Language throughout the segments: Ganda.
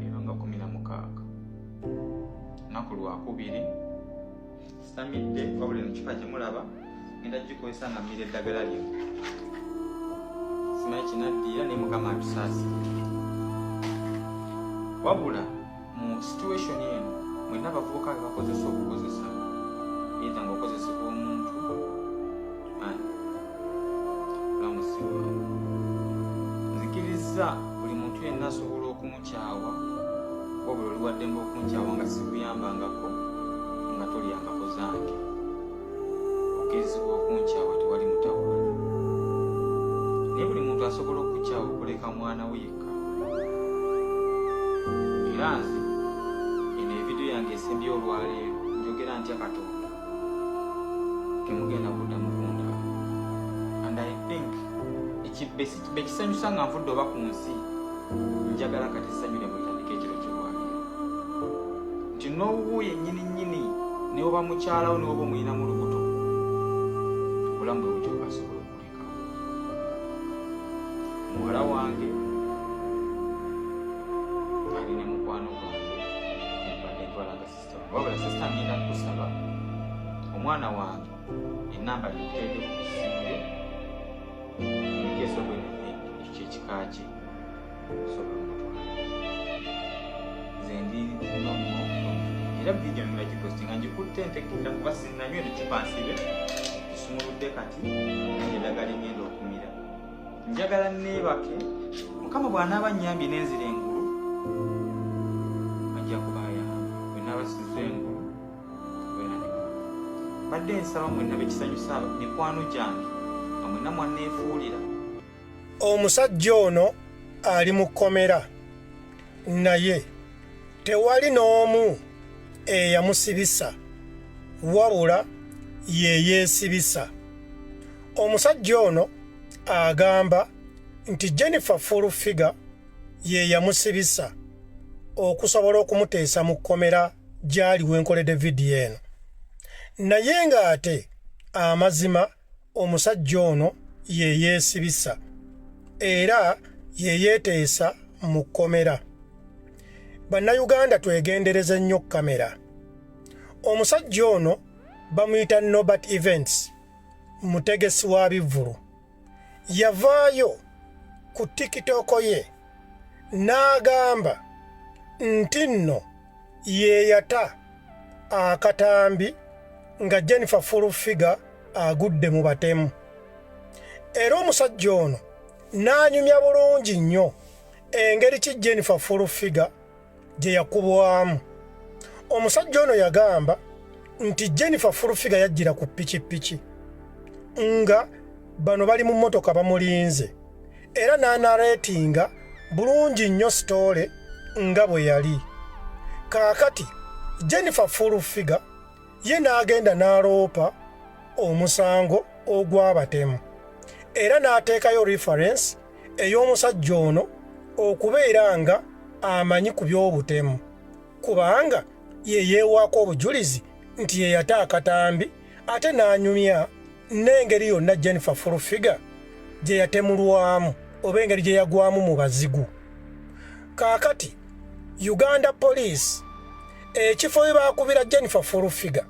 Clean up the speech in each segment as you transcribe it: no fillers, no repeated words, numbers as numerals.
era nga 16 naku lwakubiri sitamidde wabula eno kifa gyemulaba ngenda gikozesa nga mmira eddagala lyo simanyi kinaddiira naye mukama atusaasi wabula mu situation eno mwenna abavubuka be bakozesa okukozesa eitha nga okozesebwa omuntu lamusiwa nzikiriza buli muntu yenna asobola okumukyawa wabula oliwaddemba okunkyawa nga sikuyambangako nga tolyangako zange okkirizibwa okunkyawa tewali mutawala naye buli muntu asobola okukyawa okuleka mwana we yekka era nze eno evidiyo yange esembye olwaleero njogera ntya Katonda temugenda kuddamu kundaba and I think ekisanyusa nga nvudde oba ku nsi njagala kati sanyule mutandika ekiro kyolwaleero nti n'owuuyo ennyini ne oba mukyalawo ne oba omulina mu lubuto obulamu bwe butyo asobola okuleka muwala wange ali ne mukwano gwange embadde ntwalaga sisita wabula sisita ngenda kusaba omwana wange enamba likuteeke ku simu yo nikeesobola ekyekika kye sobola omutwala zendi nomo era vidiyo ninagipostinga ngikutte ntekunda kuba sinanywe nekipansibe kisumuludde kati eddagala ngenda okumira njagala neebake mukama bw'anaaba nnyambye n'enzira engulu ajja kubayamba bwenaabasiza engulu badde nsaba mwenna bekisanyusa mikwano gyange nga mwenna mwanneefuulira omusajja ono ali mu kkomera naye tewali n'omu eyamusibisa wabula ye yeesibisa omusajja ono agamba nti Jennifer Full-Figure ye yamusibisa okusobola okumuteesa mu kkomera gy'ali wenkoledde vidiyo eno naye ng'ate amazima omusajja ono ye yeesibisa era ye yeeteesa mu kkomera bannayuganda twegendereze nnyo kamera omusajja ono bamuyita Norbert Events mutegesi wa bivvulu yavaayo ku TikTok ye n'agamba nti nno ye yata akatambi nga Jennifer Full-Figure agudde mu batemu era omusajja ono n'anyumya bulungi nnyo engeri ki Jennifer Full-Figure gye yakubwamu omusajja ono yagamba nti Jennifer Full-Figure yajjira ku pikipiki nga bano bali mu mmotoka bamulinze era n'anareetinga bulungi nnyo sitoole nga bwe yali kaakati Jennifer Full-Figure ye n'agenda n'aloopa omusango ogw'abatemu era n'ateekayo reference ey'omusajja ono okubeera nga amanyi ku by'obutemu kubanga ye yeewaako obujulizi nti ye yata akatambi ate n'anyumya n'engeri yonna Jennifer Full-Figure gye yatemulwamu oba engeri gye yagwamu mu bazigu kaakati Uganda Police ekifo we baakubira Jennifer Full-Figure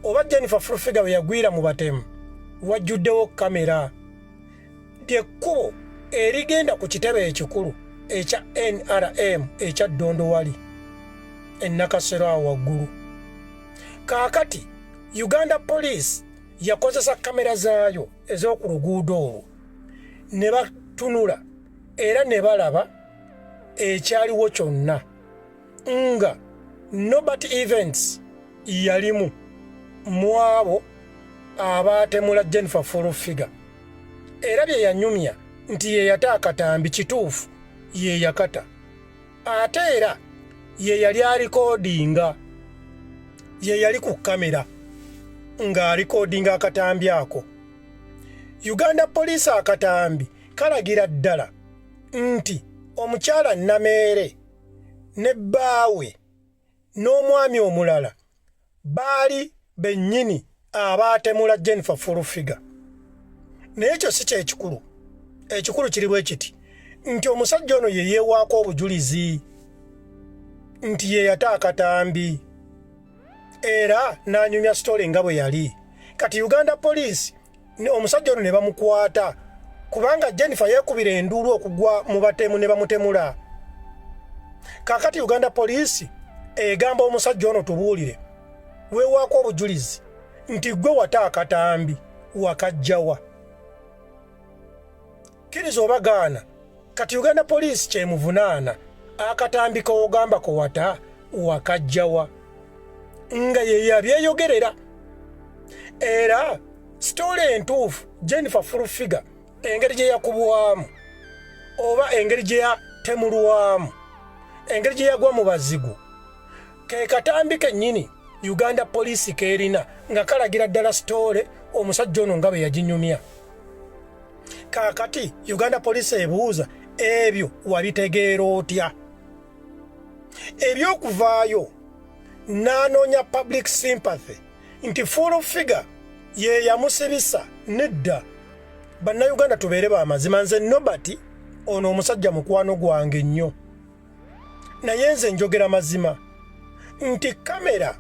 oba Jennifer Full-Figure we yagwira mu batemu wajjuddewo kamera lyekkubo erigenda ku kitebe ekikulu ekya NRM ekya Dondowali ennakasero awo waggulu kaakati Uganda Police yakozesa kamera zaayo ez'oku luguudo olwo ne batunula era ne balaba ekyaliwo kyonna nga Norbert Events yalimu mu abo abaatemula Jennifer Full-Figure era bye yanyumya nti ye yata akatambi kituufu ye yakata ate era ye yali alikodinga ye yali ku kamera ng'alikodinga akatambi ako Uganda Police akatambi kalagira ddala nti omukyala Nameere ne bbaawe n'omwami omulala baali bennyini abaatemula Jennifer Full-Figure naye ekyo si kyekikulu ekikulu kiri bwe kiti nti omusajja ono ye yeewaako obujulizi nti ye yata akatambi era n'anyumya sitole nga bwe yali. Kati Uganda Police omusajja ono ne bamukwata kubanga Jennifer yeekubira enduulu okugwa mu batemu ne bamutemula. Kaakati Uganda Police egamba omusajja ono tubuulire weewaako obujulizi nti gwe wata akatambi wakajjawa. Kkiriza oba gaana, kati Uganda Police kyemuvunaana akatambi koogamba ko wata wakajjawa nga ye yabyeyogerera. Era sitole entuufu Jennifer Furufiga engeri gye yakubwamu oba engeri gye yatemulwamu engeri gye yagwa mu bazigu ke katambi kennyini Uganda Police keerina nga kalagira ddala sitole omusajja ono nga bwe yaginyumya. Kaakati Uganda Police ebuuza ebyo wabitegeera otya? Ebyokuvaayo n'anoonya public sympathy nti Furufiga ye yamusibisa. Nedda, bannayuganda tubeere b'amazima, nze Nobert ono omusajja mukwano gwange nnyo, naye nze njogera mazima nti kamera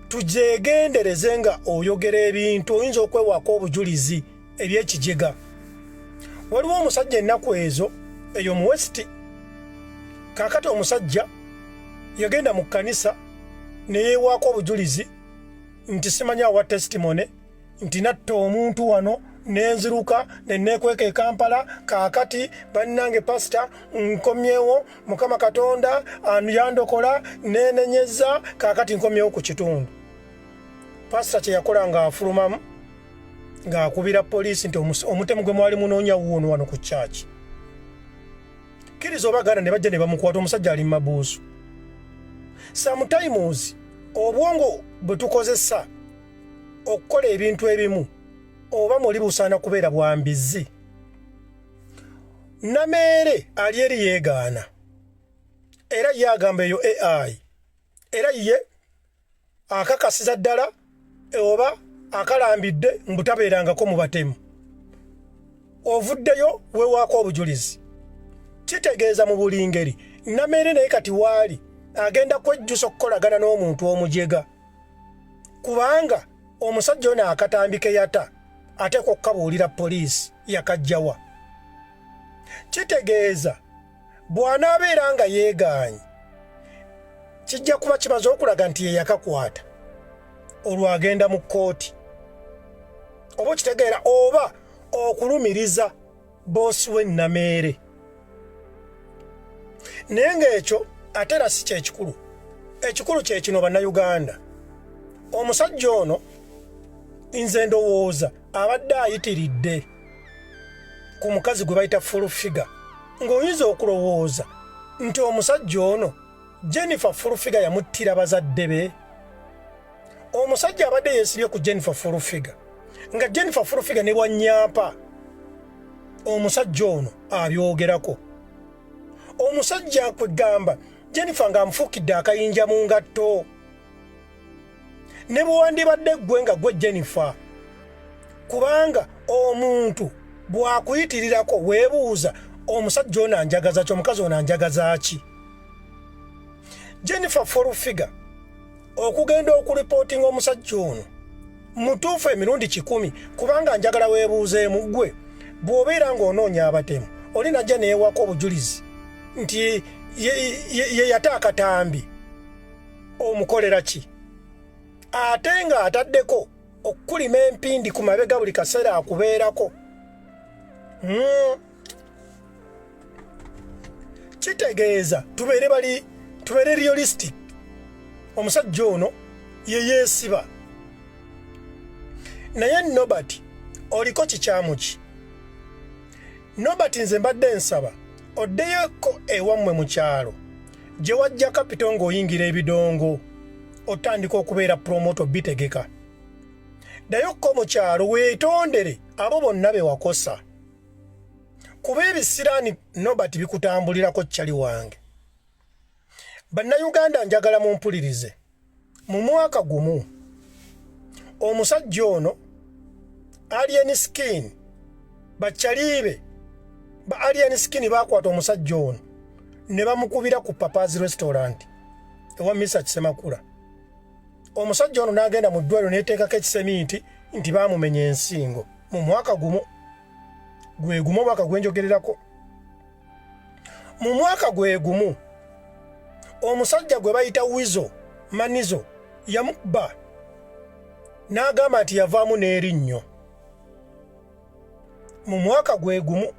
tugyegendereze nga oyogera ebintu oyinza okwewaako obujulizi eby'ekijega. Waliwo omusajja ennaku ezo eyo mu West, kaakati omusajja yagenda mu kkanisa ne yeewaako obujulizi nti simanya awa testimony nti natta omuntu wano nenziruka neneekweka e Kampala, kaakati bannange pasita nkomyewo, Mukama Katonda yandokola nenenyeza, kaakati nkomyewo ku kitundu. Pasita kye yakola ng'afulumamu ng'akubira poliisi nti omutemu gwe mwali munoonya wuuno wano ku kyaki. Kkiriza oba gaana ne bajja ne bamukwata omusajja ali mu mabuusu. Sometimes obwongo bwe tukozesa okukola ebintu ebimu oba muli busaana kubeera bwambizi. Nameere ali eri yeegaana era ye agamba eyo AI era ye akakasiza ddala oba akalambidde mbutabeerangako mu batemu. Ovuddeyo weewaako obujulizi. Kitegeeza mu buli ngeri Nameere naye kati waali agenda kwejjusa okukolagana n'omuntu omujega kubanga omusajja ono akatambi ke yata ateekwa okukabuulira poliisi yakajjawa. Kitegeeza bw'anaabeera nga yeegaanye kijja kuba kimaze okulaga nti ye yakakwata, olwo agenda mu kkooti oba okitegeera oba okulumiriza boosi we Nameere. Naye ng'ekyo ate era si kyekikulu. Ekikulu kye kino bannayuganda, omusajja ono nze ndowooza abadde ayitiridde ku mukazi gwe bayita Furufiga, ng'oyinza okulowooza nti omusajja ono Jennifer Furufiga yamuttira bazadde be. Omusajja abadde yeesibye ku Jennifer Furufiga nga Jennifer Furufiga ne bwanyampa omusajja ono abyogerako. Omusajja kwegamba Jennifer ng'amufuukidde akayinja mu ngatto. Ne bwe wandibadde ggwe nga ggwe Jennifer, kubanga omuntu bw'akuyitirirako weebuuza omusajja ono anjagaza ki, omukazi ono anjagaza ki? Jennifer Furufiga okugenda okuripootinga omusajja ono mutuufu emirundi 100 kubanga njagala weebuuzeemu ggwe bw'obeera ng'onoonya abatemu oli najja neyeewako obujulizi nti ye yata akatambi omukolera ki? Ate nga ataddeko okukulima empindi ku mabega buli kaseera akubeerako. Kitegeeza tubeere realistic. Omusajja ono ye yeesiba. Naye Nobert oliko kikyamu ki? Nobert nze mbadde nsaba oddeyeko ewammwe mu kyalo gye wajja kapito ng'oyingira ebidongo otandika okubeera promoto bitegeka. Ddayokko mu kyalo weetondere abo bonna be wakosa kuba ebisiraani Nobert bikutambulirako kyali wange. Bannayuganda njagala mumpulirize, mu mwaka gumu omusajja ono Alien Skin bakyaliibe ba alien skin bakwata omusajja ono ne bamukubira ku Papa's restaurant ewa Mr. Kisemakula. Omusajja ono n'agenda mu ddwaliro n'eteekako ekiseminti nti baamumenya ensingo mu mwaka gumu. Gwe gumu mwaka gwenjogererako. Mu mwaka gwe gumu omusajja gwe bayita Wizo Manizo yamubba n'agamba nti yavaamu n'erinnyo. Mu mwaka gwe gumu.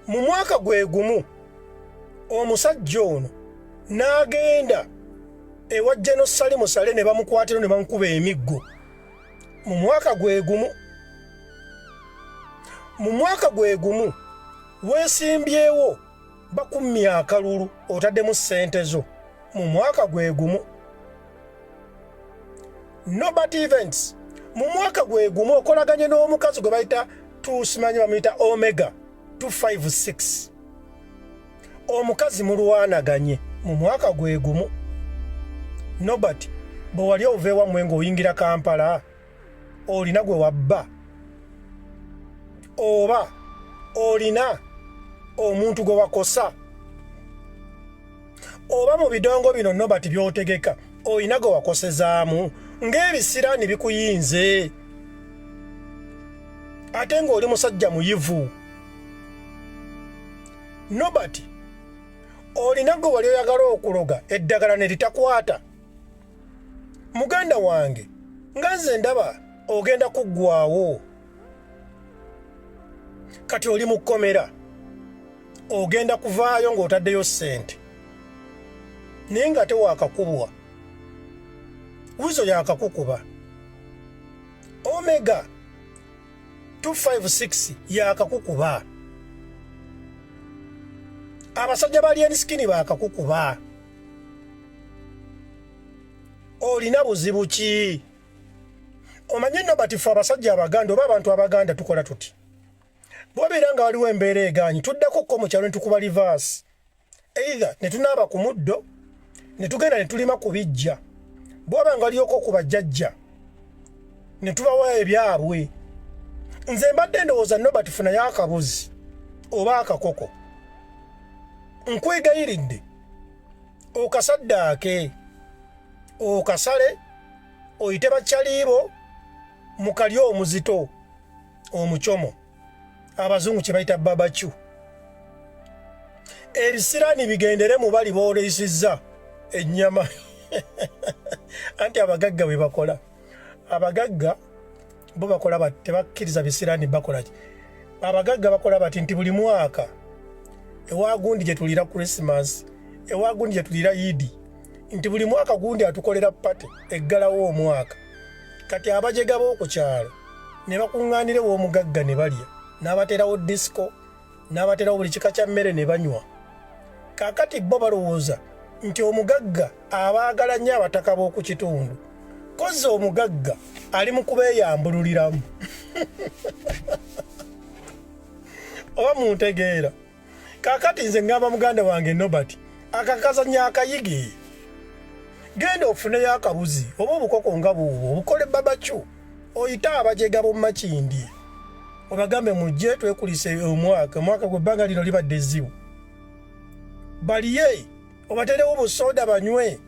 Mu mwaka gwe gumu omusajja ono n'agenda ewa General Salimu Sale ne bamukwatira ne bamukuba emiggo. Mu mwaka gwe gumu. Mu mwaka gwe gumu weesimbyewo bakummya akalulu otaddemu ssente zo. Mu mwaka gwe gumu. Nobody Events mu mwaka gwe gumu okolaganye n'omukazi gwe bayita tusimanyi bamuyita Omega 256. Omukazi mulwanaganye mu mwaka gwe gumu. Nobody bwe wali oveewa mmwe ng'oyingira Kampala olina gwe wabba oba olina omuntu gwe wakosa oba mu bidongo bino Nobody by'otegeka olina gwe wakosezaamu ng'ebisiraani bikuyinze ate ng'oli musajja muyivu. Nobody olina gwe wali oyagala okuloga eddagala ne litakwata. Muganda wange nga nze ndaba ogenda kuggwaawo kati oli mu kkomera ogenda kuvaayo ng'otaddeyo ssente naye nga tewaakakubwa. Wizo yaakakukuba. Omega 256 yaakakukuba. Abasajja ba alien skin baakakukuba. Olina buzibu ki? Omanyi Nobody ffe abasajja Abaganda oba abantu Abaganda tukola tuti. Bw'obeera nga waliwo embeera egaanyi tuddako ko mu kyalo ne tukuba reverse. Either ne tunaaba ku muddo ne tugenda ne tulima ku bijja. Bw'oba nga waliyoko ku bajjajja ne tubawa ebyabwe. Nze mbadde ndowooza Nobody funayo akabuzi oba akakoko. Nkwegayiridde okasaddaake okasale oyite bakyaliibo mu kalyo omuzito omucomo abazungu kye bayita babacu. Ebisiraani bigendere mu bali booleesizza ennyama. Anti abagagga bwe bakola. Abagagga bo bakola bati tebakkiriza bisiraani bakola ki. Abagagga bakola bati nti buli mwaka ewa gundi gye tulira Christmas, ewa gundi gye tulira Idi, nti buli mwaka gundi atukolera pate eggalawo omwaka. Kati abajega b'oku kyalo ne bakuŋŋaanire w'omugagga ne balya n'abaterawo disco n'abaterawo buli kika kya mmere ne banywa. Kaakati bo balowooza nti omugagga abaagala nnyo abataka b'oku kitundu kozza omugagga ali mu kubeeyambululiramu. Oba muntegeera. Kaakati nze ngamba muganda wange Nobody akakazanya akayige. Genda ofuneyo akabuzi oba obukoko nga buubwo obukole babacu oyita abajega b'omu Makindi obagambe mujje twekulise omwaka gw'ebbanga lino libadde ezzibu. Baliye obaterewo busoda banywe.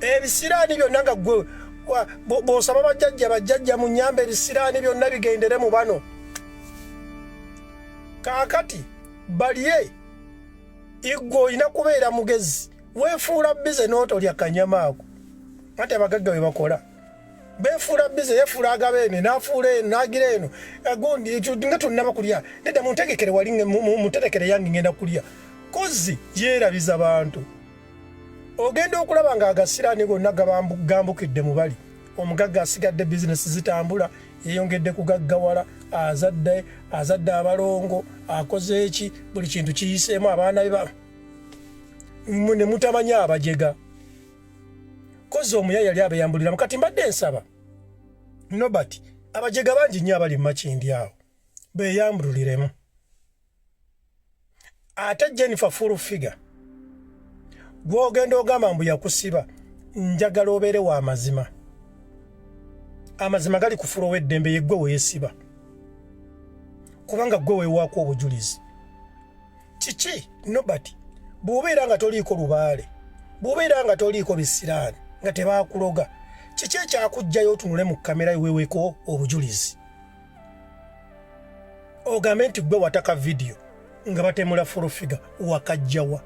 Ebisiraani byonna nga gwe bw'osaba bajjajja mu nnyamba ebisiraani byonna bigendere mu bano. Kaakati baliye igwe olina kubeera mugezi weefuula bize n'otolya kanyama ako. Ate abagagga bwe bakola beefuula bize yeefuula agabeene n'afuula eno n'agira eno gundi nga tunnaba kulya nedda muntegekere wali muterekere yange ngenda kulya. Kozi yeerabiza bantu. Ogenda okulaba ng'agasiraani gonna gambukidde mu bali. Omugagga asigadde bizinesi zitambula yeeyongedde kugaggawala azadde abalongo akoze eki buli kintu kiyiseemu abaana be ne mutamanya abajega. Kozi omuya yali abeeyambuliramu. Kati mbadde nsaba Nobody abajega bangi nnyo abali mu Makindi awo beeyambuliremu. Ate Jennifer full figure gw'ogenda ogamba mbu yakusiba njagala obeere wa mazima. Amazima gali kufuula ow'eddembe yeggwe weesiba. kubanga gwe weewaako obujulizi. Kiki nobati bw'obeera nga toliiko lubaale, bw'obeera nga toliiko bisiraani nga tebaakuloga, kiki ekyakujjayo otunule mu kamera weeweeko obujulizi? Ogambe nti gwe wataka vidiyo nga batemula fulufiga wakajjawa.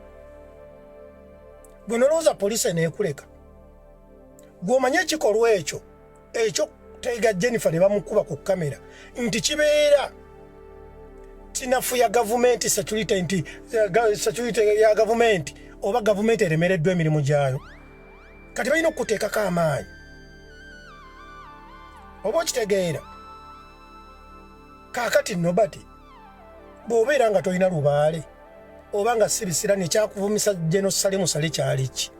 Gwe nolowooza poliisi eneekuleka? Gw'omanye ekikolwa ekyo Tega Jennifer ne bamukuba ku kamera nti kibeera tinafu ya gavumenti security ya gavumenti oba gavumenti eremereddwa emirimu gyayo. Kati balina okuteekako amaanyi. Oba okitegeera? Kaakati nobati bw'obeera nga tolina lubaale oba nga sibisirani ekyakuvumisa General Salim Sale kyali ki?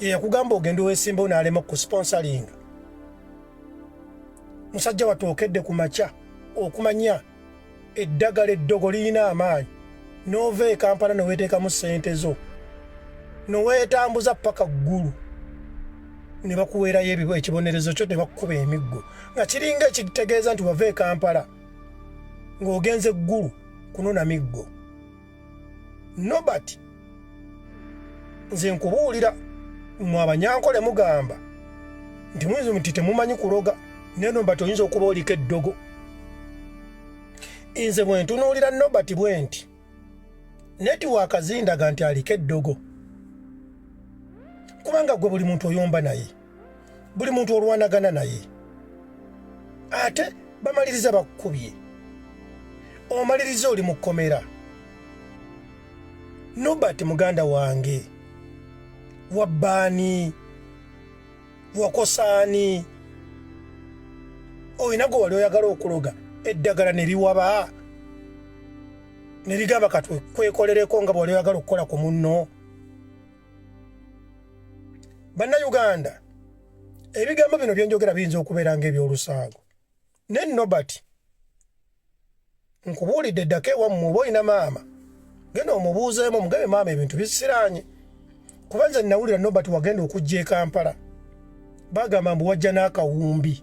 Ye yakugamba ogenda weesimbawo n'alema ku sponsoringa. Musajja watookedde ku makya okumanya eddagala eddogo lirina amaanyi, n'ova e Kampala ne weeteekamu ssente zo, ne weetambuza paka ggulu, ne bakuweerayo ekibonerezo kyo ne bakukuba emiggo, nga kiringa ekitegeeza nti wava e Kampala ng'ogenze eggulu kunona miggo. Nobati nze nkubuulira mmwe abanyankole mugamba nti muyinza nti temumanyi kuloga, naye Nobati oyinza okuba oliko eddogo. Nze bwe ntunuulira Nobati bwe nti netiwaaka zindaga nti aliko eddogo, kubanga gwe buli muntu oyomba naye, buli muntu olwanagana naye, ate bamaliriza bakkubye, omaliriza oli mu kkomera. Nobati muganda wange, wabbaani, wakosaani, oyina gwe wali oyagala okuloga eddagala ne liwaba ne ligamba katwe kwekolereko nga bwali oyagala okukola ku munno. Bannayuganda, ebigambo bino bye njogera biyinza okubeera ng'ebyolusaago, ne Nobati nkubuulidde eddako ewammwe oba oyina maama genda omubuuzeemu omugabe maama ebintu bisiraanye, kuba nze nawulira Nobati wagenda okujja e Kampala bagamba mbu wajja n'akawumbi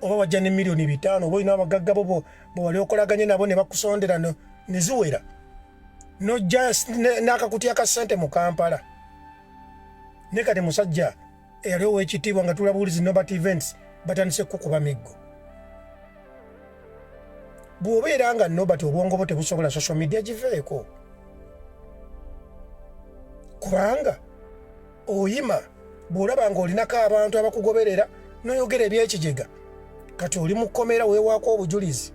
oba wajja ne miliyoni 5 oba olina abagagga bo bwe wali okolaganye nabo ne bakusondera ne ziwera, n'ojja n'akakutya ka ssente mu Kampala. Ne kati musajja eyali ow'ekitiibwa nga tulabuulizi Nobati Events batandise kukuba miggo. Bw'obeera nga Nobati obwongo bwo tebusobola social media giveeko, kubanga oyima bw'olaba ng'olinako abantu abakugoberera n'oyogera ebyekijega, kati oli mu kkomera weewaako obujulizi.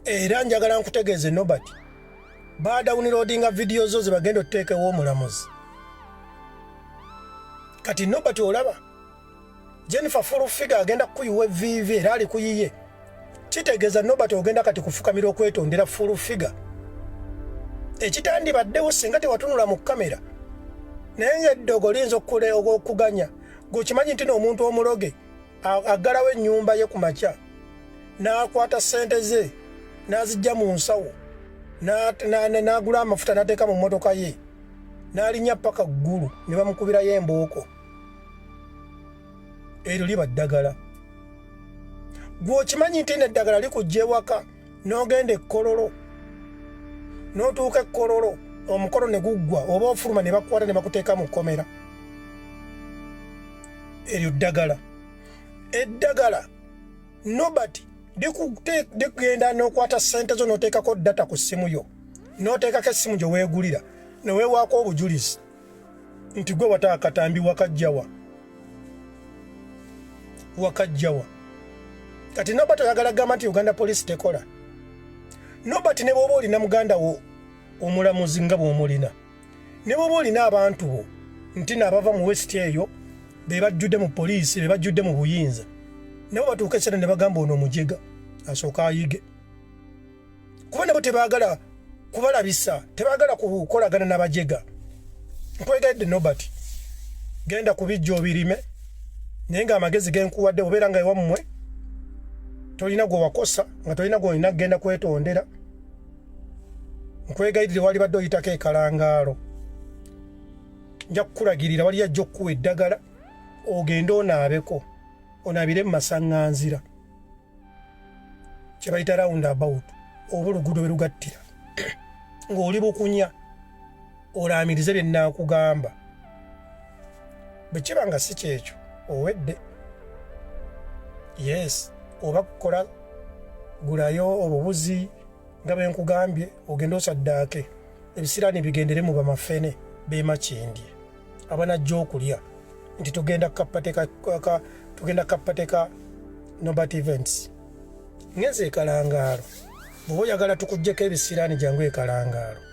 Era njagala nkutegeeze Nobati badawuniloadinga vidiyo zo ze bagenda otuteekewo omulamuzi. Kati Nobati olaba Jennifer Fulufiga agenda kuyiwa evviivi era ali kuyiye, kitegeeza Nobati ogenda kati kufukamira okwetondera Fulufiga. Ekitandibaddewo singa tewatunula mu kamera, naye ng'eddogo liyinza okuganya. Gwekimanyi nti n'omuntu omuloge aggalawo ennyumba ye ku makya n'akwata ssente ze n'azijja mu nsawo n'agula amafuta n'ateeka mu mmotoka ye n'alinnya paka ggulu ne bamukubirayo embooko. Eryo liba ddagala. Gwekimanyi nti n'eddagala likujja ewaka n'ogenda ekkololo n'otuuka ekkololo omukolo ne guggwa oba ofuluma ne bakwata ne bakuteeka mu kkomera. Eryo ddagala. Eddagala Nobati ligenda n'okwata ssente zo n'oteekako data ku ssimu yo, n'oteekako essimu gye weegulira ne weewaako obujulizi nti gwe wataakatambi wakajjawa. Kati Nobati oyagala gamba nti Uganda Police tekola. Nobati ne bw'oba olina muganda wo omulamuzi nga bw'omulina, ne bw'oba olina abantu bo nti n'abava mu West eyo be bajjudde mu poliisi, be bajjudde mu buyinza, nabo batuuka ekiseera ne bagamba ono omujega asooka ayige, kuba nabo tebaagala kubalabisa, tebaagala kukolagana n'abajega. Nkwegaidde Nobati, genda ku bijja obirime, naye ng'amagezi genkuwadde obeera nga ewammwe tolina gwe wakosa, nga tolina gwe olina kgenda kwetondera. Nkwegaidire wali badde oyitako ekalangaalo, nja kukulagirira wali ajja okukuwa eddagala ogende onaabeko onaabire mu masaŋŋanzira kye bayita round about oba oluguudo bwe lugattira ng'oli bukunya olaamirize bye nnaakugamba bwe kiba nga si kyekyo owedde yes oba kukola gulayo obubuzi nga bwe nkugambye ogenda osaddaake ebisiraani bigendere mu bamafene beemakindye abanajja okulya nti tugenda kapateka Norbert Events ngenze ekalangaalo bw'oba oyagala tukuggyeko ebisiraani jangu ekalangaalo